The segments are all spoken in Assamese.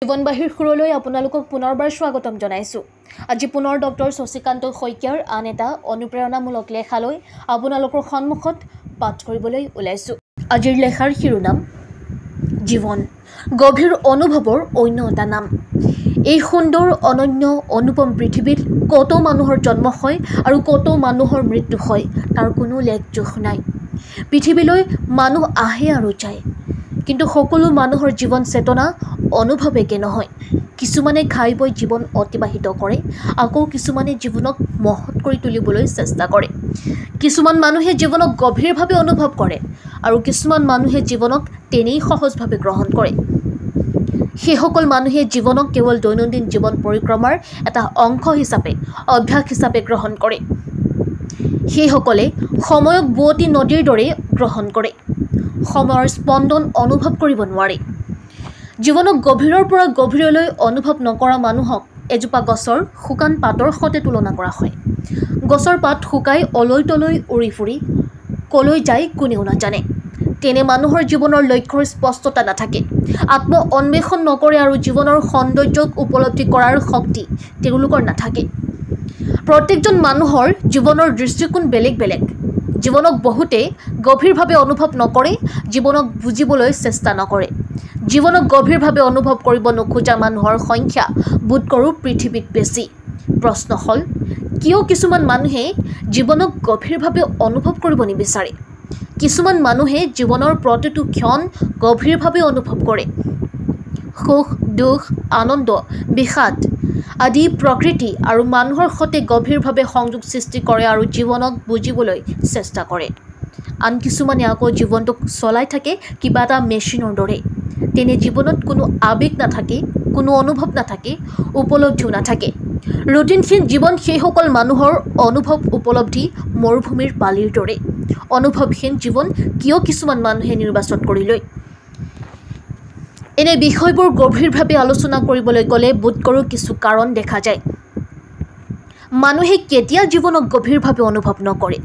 জীৱনবাহীৰ সুৰলৈ আপোনালোকক পুনৰবাৰ স্বাগতম জনাইছোঁ। আজি পুনৰ ডক্টৰ শশীকান্ত শইকীয়াৰ আন এটা অনুপ্ৰেৰণামূলক লেখালৈ আপোনালোকৰ সন্মুখত পাঠ কৰিবলৈ ওলাইছোঁ। আজিৰ লেখাৰ শিৰোনাম জীৱন, গভীৰ অনুভৱৰ অন্য এটা নাম। এই সুন্দৰ অনন্য অনুপম পৃথিৱীত কত মানুহৰ জন্ম হয় আৰু কত মানুহৰ মৃত্যু হয় তাৰ কোনো লেখযোখ নাই। পৃথিৱীলৈ মানুহ আহে আৰু যায়, কিন্তু সকলো মানুহৰ জীৱন চেতনা অনুভৱ একে নহয়। কিছুমানে খাই বৈ জীৱন অতিবাহিত কৰে, আকৌ কিছুমানে জীৱনক মহৎ কৰি তুলিবলৈ চেষ্টা কৰে। কিছুমান মানুহে জীৱনক গভীৰভাৱে অনুভৱ কৰে আৰু কিছুমান মানুহে জীৱনক তেনেই সহজভাৱে গ্ৰহণ কৰে। সেইসকল মানুহে জীৱনক কেৱল দৈনন্দিন জীৱন পৰিক্ৰমাৰ এটা অংশ হিচাপে, অভ্যাস হিচাপে গ্ৰহণ কৰে। সেইসকলে সময়ক বোৱতী নদীৰ দৰে গ্ৰহণ কৰে, সময়ৰ স্পন্দন অনুভৱ কৰিব নোৱাৰে। জীৱনক গভীৰৰ পৰা গভীৰলৈ অনুভৱ নকৰা মানুহক এজোপা গছৰ শুকান পাতৰ সৈতে তুলনা কৰা হয়। গছৰ পাত শুকাই অলৈ তলৈ উৰি ফুৰি কলৈ যায় কোনেও নাজানে। তেনে মানুহৰ জীৱনৰ লক্ষ্যৰ স্পষ্টতা নাথাকে, আত্ম অন্বেষণ নকৰে আৰু জীৱনৰ সৌন্দৰ্যক উপলব্ধি কৰাৰ শক্তি তেওঁলোকৰ নাথাকে। প্ৰত্যেকজন মানুহৰ জীৱনৰ দৃষ্টিকোণ বেলেগ বেলেগ। জীৱনক বহুতে গভীৰভাৱে অনুভৱ নকৰে, জীৱনক বুজিবলৈ চেষ্টা নকৰে। জীৱনক গভীৰভাৱে অনুভৱ কৰিব নোখোজা মানুহৰ সংখ্যা বোধকৰোঁ পৃথিৱীত বেছি। প্ৰশ্ন হ'ল, কিয় কিছুমান মানুহে জীৱনক গভীৰভাৱে অনুভৱ কৰিব নিবিচাৰে? কিছুমান মানুহে জীৱনৰ প্ৰতিটো ক্ষণ গভীৰভাৱে অনুভৱ কৰে। সুখ, দুখ, আনন্দ, বিষাদ আদি প্ৰকৃতি আৰু মানুহৰ সৈতে গভীৰভাৱে সংযোগ সৃষ্টি কৰে আৰু জীৱনক বুজিবলৈ চেষ্টা কৰে। আন কিছুমানে আকৌ জীৱনটোক চলাই থাকে কিবা এটা মেচিনৰ দৰে। তেনে জীৱনত কোনো আৱেগ নাথাকে, কোনো অনুভৱ নাথাকে, উপলব্ধিও নাথাকে। ৰুটিনহীন জীৱন সেইসকল মানুহৰ অনুভৱ উপলব্ধি মৰুভূমিৰ বালিৰ দৰে। অনুভৱহীন জীৱন কিয় কিছুমান মানুহে নিৰ্বাচন কৰি লয়? এনে বিষয়বোৰ গভীৰভাৱে আলোচনা কৰিবলৈ গ'লে বোধকৰোঁ কিছু কাৰণ দেখা যায়। মানুহে কেতিয়া জীৱনক গভীৰভাৱে অনুভৱ নকৰে?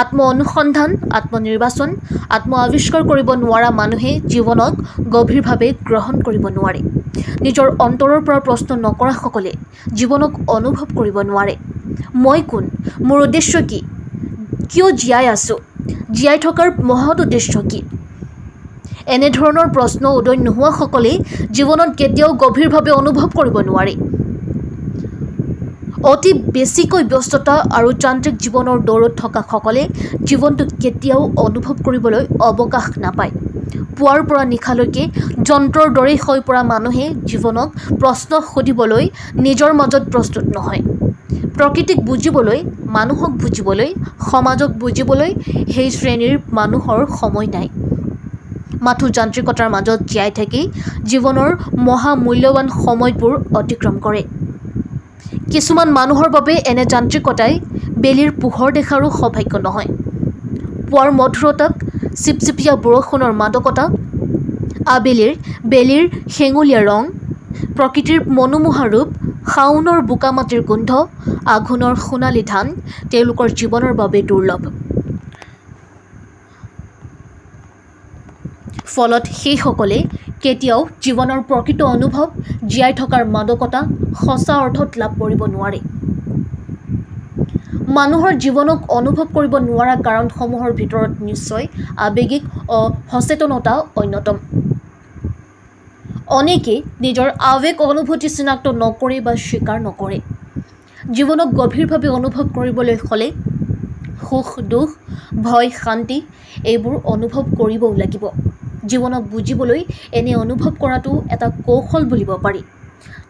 আত্ম অনুসন্ধান, আত্মনিৰ্বাচন, আত্ম আৱিষ্কাৰ কৰিব নোৱাৰা মানুহে জীৱনক গভীৰভাৱে গ্ৰহণ কৰিব নোৱাৰে। নিজৰ অন্তৰৰ পৰা প্ৰশ্ন নকৰাসকলে জীৱনক অনুভৱ কৰিব নোৱাৰে। মই কোন? মোৰ উদ্দেশ্য কি? কিয় জীয়াই আছোঁ? জীয়াই থকাৰ মহৎ উদ্দেশ্য কি? এনেধৰণৰ প্ৰশ্ন উদয় নোহোৱাসকলে জীৱনত কেতিয়াও গভীৰভাৱে অনুভৱ কৰিব নোৱাৰে। অতি বেছিকৈ ব্যস্ততা আৰু যান্ত্ৰিক জীৱনৰ দৌৰত থকা সকলে জীৱনটোক কেতিয়াও অনুভৱ কৰিবলৈ অৱকাশ নাপায়। পুৱাৰ পৰা নিশালৈকে যন্ত্ৰৰ দৰে হৈ পৰা মানুহে জীৱনক প্ৰশ্ন সুধিবলৈ নিজৰ মাজত প্ৰস্তুত নহয়। প্ৰকৃতিক বুজিবলৈ, মানুহক বুজিবলৈ, সমাজক বুজিবলৈ সেই শ্ৰেণীৰ মানুহৰ সময় নাই। মাথো যান্ত্ৰিকতাৰ মাজত জীয়াই থাকি জীৱনৰ মহামূল্যৱান সময়বোৰ অতিক্ৰম কৰে। কিছুমান মানুহৰ বাবে এনে যান্ত্ৰিকতাই বেলিৰ পোহৰ দেখাৰো সৌভাগ্য নহয়। পুৱাৰ মধুৰতাক, চিপচিপীয়া বৰষুণৰ মাদকতা, আবেলিৰ বেলিৰ শেঙুলীয়া ৰং, প্ৰকৃতিৰ মনোমোহা ৰূপ, শাওনৰ বোকা মাটিৰ গোন্ধ, আঘোণৰ সোণালী ধান তেওঁলোকৰ জীৱনৰ বাবে দুৰ্লভ। ফলত সেইসকলে কেতিয়াও জীৱনৰ প্ৰকৃত অনুভৱ, জীয়াই থকাৰ মাদকতা সঁচা অৰ্থত লাভ কৰিব নোৱাৰে। মানুহৰ জীৱনক অনুভৱ কৰিব নোৱাৰা কাৰণসমূহৰ ভিতৰত নিশ্চয় আৱেগিক অসচেতনতা অন্যতম। অনেকে নিজৰ আৱেগ অনুভূতি চিনাক্ত নকৰে বা স্বীকাৰ নকৰে। জীৱনক গভীৰভাৱে অনুভৱ কৰিবলৈ হ'লে সুখ, দুখ, ভয়, শান্তি এইবোৰ অনুভৱ কৰিবও লাগিব। জীৱনক বুজিবলৈ এনে অনুভৱ কৰাটো এটা কৌশল বুলিব পাৰি।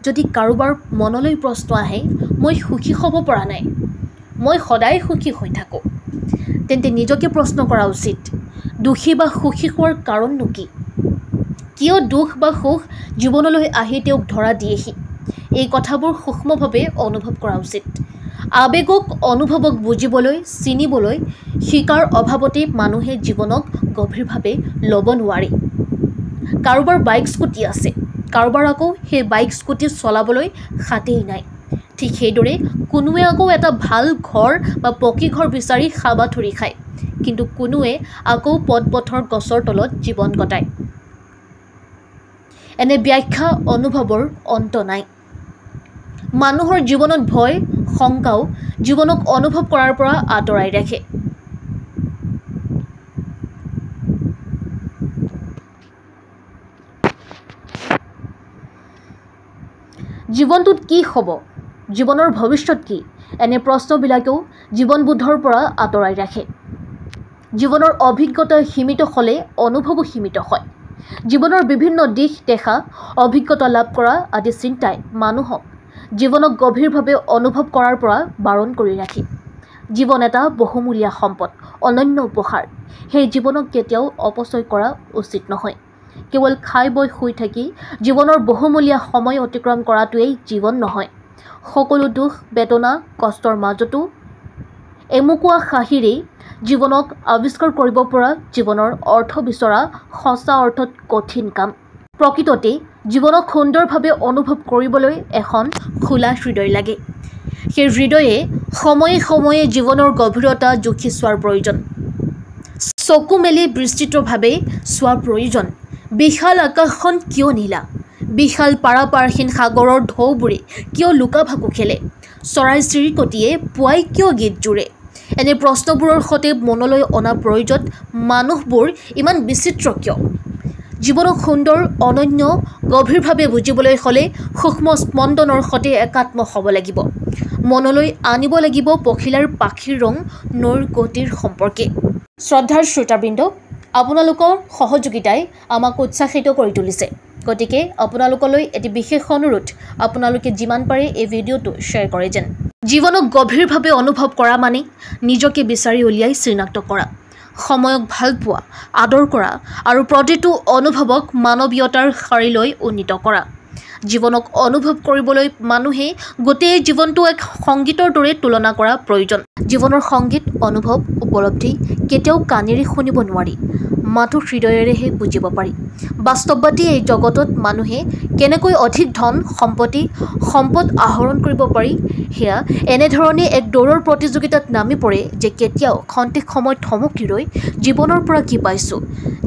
যদি কাৰোবাৰ মনলৈ প্ৰশ্ন আহে, মই সুখী হ'ব পৰা নাই, মই সদায় সুখী হৈ থাকোঁ, তেন্তে নিজকে প্ৰশ্ন কৰা উচিত, দুখী বা সুখী হোৱাৰ কাৰণনো কি? কিয় দুখ বা সুখ জীৱনলৈ আহি তেওঁক ধৰা দিয়েহি? এই কথাবোৰ সূক্ষ্মভাৱে অনুভৱ কৰা উচিত। আৱেগক, অনুভৱক বুজিবলৈ, চিনিবলৈ শিকাৰ অভাৱতে মানুহে জীৱনক গভীৰভাৱে ল'ব নোৱাৰে। কাৰোবাৰ বাইক স্কুটি আছে, কাৰোবাৰ আকৌ সেই বাইক স্কুটি চলাবলৈ হাতেই নাই। ঠিক সেইদৰে কোনোৱে আকৌ এটা ভাল ঘৰ বা পকী ঘৰ বিচাৰি হাবাথুৰি খায়, কিন্তু কোনোৱে আকৌ পদপথৰ গছৰ তলত জীৱন কটায়। এনে ব্যাখ্যা অনুভৱৰ অন্ত নাই। মানুহৰ জীৱনত ভয় শংকাও জীৱনক অনুভৱ কৰাৰ পৰা আঁতৰাই ৰাখে। জীৱনটোত কি হ'ব, জীৱনৰ ভৱিষ্যত কি, এনে প্ৰশ্নবিলাকেও জীৱনবোধৰ পৰা আঁতৰাই ৰাখে। জীৱনৰ অভিজ্ঞতা সীমিত হ'লে অনুভৱো সীমিত হয়। জীৱনৰ বিভিন্ন দিশ দেখা, অভিজ্ঞতা লাভ কৰা আদি চিন্তাই মানুহক জীৱনক গভীৰভাৱে অনুভৱ কৰাৰ পৰা বাৰণ কৰি ৰাখে। জীৱন এটা বহুমূলীয়া সম্পদ, অনন্য উপহাৰ। সেই জীৱনক কেতিয়াও অপচয় কৰা উচিত নহয়। কেৱল খাই বৈ শুই থাকি জীৱনৰ বহুমূলীয়া সময় অতিক্ৰম কৰাটোৱেই জীৱন নহয়। সকলো দুখ বেদনা কষ্টৰ মাজতো এমুকুৱা হাঁহিৰেই জীৱনক আৱিষ্কাৰ কৰিব পৰা জীৱনৰ অৰ্থ বিচৰা সঁচা অৰ্থত কঠিন কাম। প্ৰকৃততে জীৱনক সুন্দৰভাৱে অনুভৱ কৰিবলৈ এখন খোলা হৃদয় লাগে। সেই হৃদয়ে সময়ে সময়ে জীৱনৰ গভীৰতা জুখি চোৱাৰ প্ৰয়োজন। চকু মেলি বিস্তৃতভাৱে চোৱাৰ প্ৰয়োজন। বিশাল আকাশখন কিয় নীলা? বিশাল পাৰাপাৰহীন সাগৰৰ ঢৌবোৰে কিয় লুকা-ভাকু খেলে? চৰাই চিৰিকটিয়ে পুৱাই কিয় গীত জোৰে? এনে প্ৰশ্নবোৰৰ সৈতে মনলৈ অনা প্ৰয়োজন মানুহবোৰ ইমান বিচিত্ৰ কিয়? জীৱনক সুন্দৰ অনন্য গভীৰভাৱে বুজিবলৈ হ'লে সূক্ষ্ম স্পন্দনৰ সৈতে একাত্ম হ'ব লাগিব। মনলৈ আনিব লাগিব পখিলাৰ পাখিৰ ৰং নৈৰ গতিৰ সম্পৰ্কে। শ্ৰদ্ধাৰ শ্ৰোতাবৃন্দ, আপোনালোকৰ সহযোগিতাই আমাক উৎসাহিত কৰি তুলিছে। গতিকে আপোনালোকলৈ এটি বিশেষ অনুৰোধ, আপোনালোকে যিমান পাৰে এই ভিডিঅ'টো শ্বেয়াৰ কৰে যেন। জীৱনক গভীৰভাৱে অনুভৱ কৰা মানে নিজকে বিচাৰি উলিয়াই চিনাক্ত কৰা, সময়ক ভাল পোৱা, আদৰ কৰা আৰু প্ৰতিটো অনুভৱক মানৱীয়তাৰ শাৰীলৈ উন্নীত কৰা। জীৱনক অনুভৱ কৰিবলৈ মানুহে গোটেই জীৱনটো এক সংগীতৰ দৰে তুলনা কৰা প্ৰয়োজন। জীৱনৰ সংগীত অনুভৱ উপলব্ধি কেতিয়াও কাণেৰে শুনিব নোৱাৰি, মাথো হৃদয়েৰেহে বুজিব পাৰি। বাস্তৱবাদী এই জগতত মানুহে কেনেকৈ অধিক ধন সম্পদ আহৰণ কৰিব পাৰি, সেয়া এনেধৰণে এক দৌৰৰ প্ৰতিযোগিতাত নামি পৰে যে কেতিয়াও খন্তেক সময় থমকি ৰৈ জীৱনৰ পৰা কি পাইছোঁ,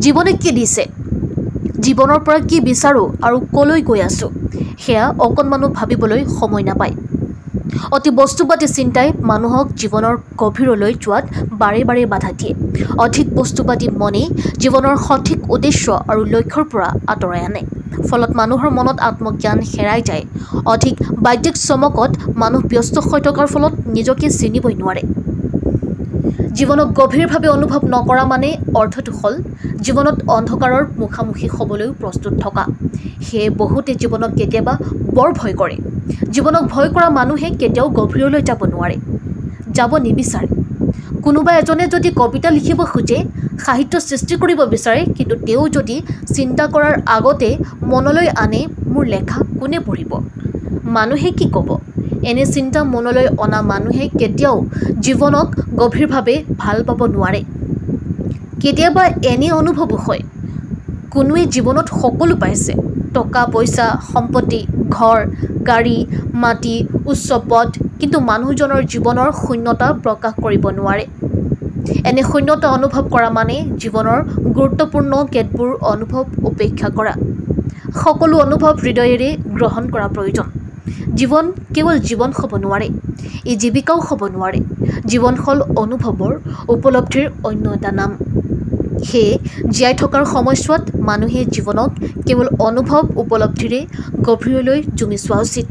জীৱনে কি দিছে, জীৱনৰ পৰা কি বিচাৰোঁ আৰু কলৈ গৈ আছোঁ, সেয়া অকণমানো ভাবিবলৈ সময় নাপায়। অতি বস্তুবাদী চিন্তাই মানুহক জীৱনৰ গভীৰলৈ যোৱাত বাৰে বাৰে বাধা দিয়ে। অধিক বস্তুবাদী মনে জীৱনৰ সঠিক উদ্দেশ্য আৰু লক্ষ্যৰ পৰা আঁতৰাই আনে। ফলত মানুহৰ মনত আত্মজ্ঞান হেৰাই যায়। অধিক বাহ্যিক চমকত মানুহ ব্যস্ত হৈ থকাৰ ফলত নিজকে চিনিবই নোৱাৰে। জীৱনক গভীৰভাৱে অনুভৱ নকৰা মানে অৰ্থটো হ'ল জীৱনত অন্ধকাৰৰ মুখামুখি হ'বলৈও প্ৰস্তুত থকা। সেয়ে বহুতে জীৱনক কেতিয়াবা বৰ ভয় কৰে। জীৱনক ভয় কৰা মানুহে কেতিয়াও গভীৰলৈ যাব নোৱাৰে, যাব নিবিচাৰে। কোনোবা এজনে যদি কবিতা লিখিব খোজে, সাহিত্য সৃষ্টি কৰিব বিচাৰে, কিন্তু তেওঁ যদি চিন্তা কৰাৰ আগতে মনলৈ আনে মোৰ লেখা কোনে পঢ়িব, মানুহে কি ক'ব, এনে চিন্তা মনলৈ অনা মানুহে কেতিয়াও জীৱনক গভীৰভাৱে ভাল পাব নোৱাৰে। কেতিয়াবা এনে অনুভৱো হয়, কোনোৱে জীৱনত সকলো পাইছে, টকা পইচা সম্পত্তি ঘৰ গাড়ী মাটি উচ্চ পদ, কিন্তু মানুহজনৰ জীৱনৰ শূন্যতা প্ৰকাশ কৰিব নোৱাৰে। এনে শূন্যতা অনুভৱ কৰা মানে জীৱনৰ গুৰুত্বপূৰ্ণ কেতবোৰ অনুভৱ উপেক্ষা কৰা। সকলো অনুভৱ হৃদয়েৰে গ্ৰহণ কৰা প্ৰয়োজন। জীৱন কেৱল জীৱন হ'ব নোৱাৰে, ই জীৱিকাও হ'ব নোৱাৰে। জীৱন হ'ল অনুভৱৰ উপলব্ধিৰ অন্য এটা নাম। সেয়ে জীয়াই থকাৰ সময়ছোৱাত মানুহে জীৱনক কেৱল অনুভৱ উপলব্ধিৰে গভীৰলৈ জুমি চোৱা উচিত।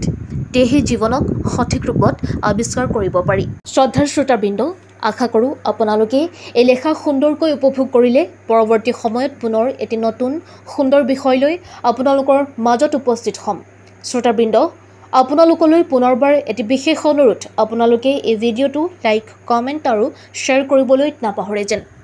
তেহে জীৱনক সঠিক ৰূপত আৱিষ্কাৰ কৰিব পাৰি। শ্ৰদ্ধাৰ শ্ৰোতাবৃন্দ, আশা কৰোঁ আপোনালোকে এই লেখা সুন্দৰকৈ উপভোগ কৰিলে। পৰৱৰ্তী সময়ত পুনৰ এটি নতুন সুন্দৰ বিষয় লৈ আপোনালোকৰ মাজত উপস্থিত হ'ম। শ্ৰোতাবৃন্দ, আপোনালোকলৈ পুনৰবাৰ এটি বিশেষ অনুৰোধ, আপোনালোকে এই ভিডিঅ'টো লাইক কমেণ্ট আৰু শ্বেয়াৰ কৰিবলৈ নাপাহৰে যেন।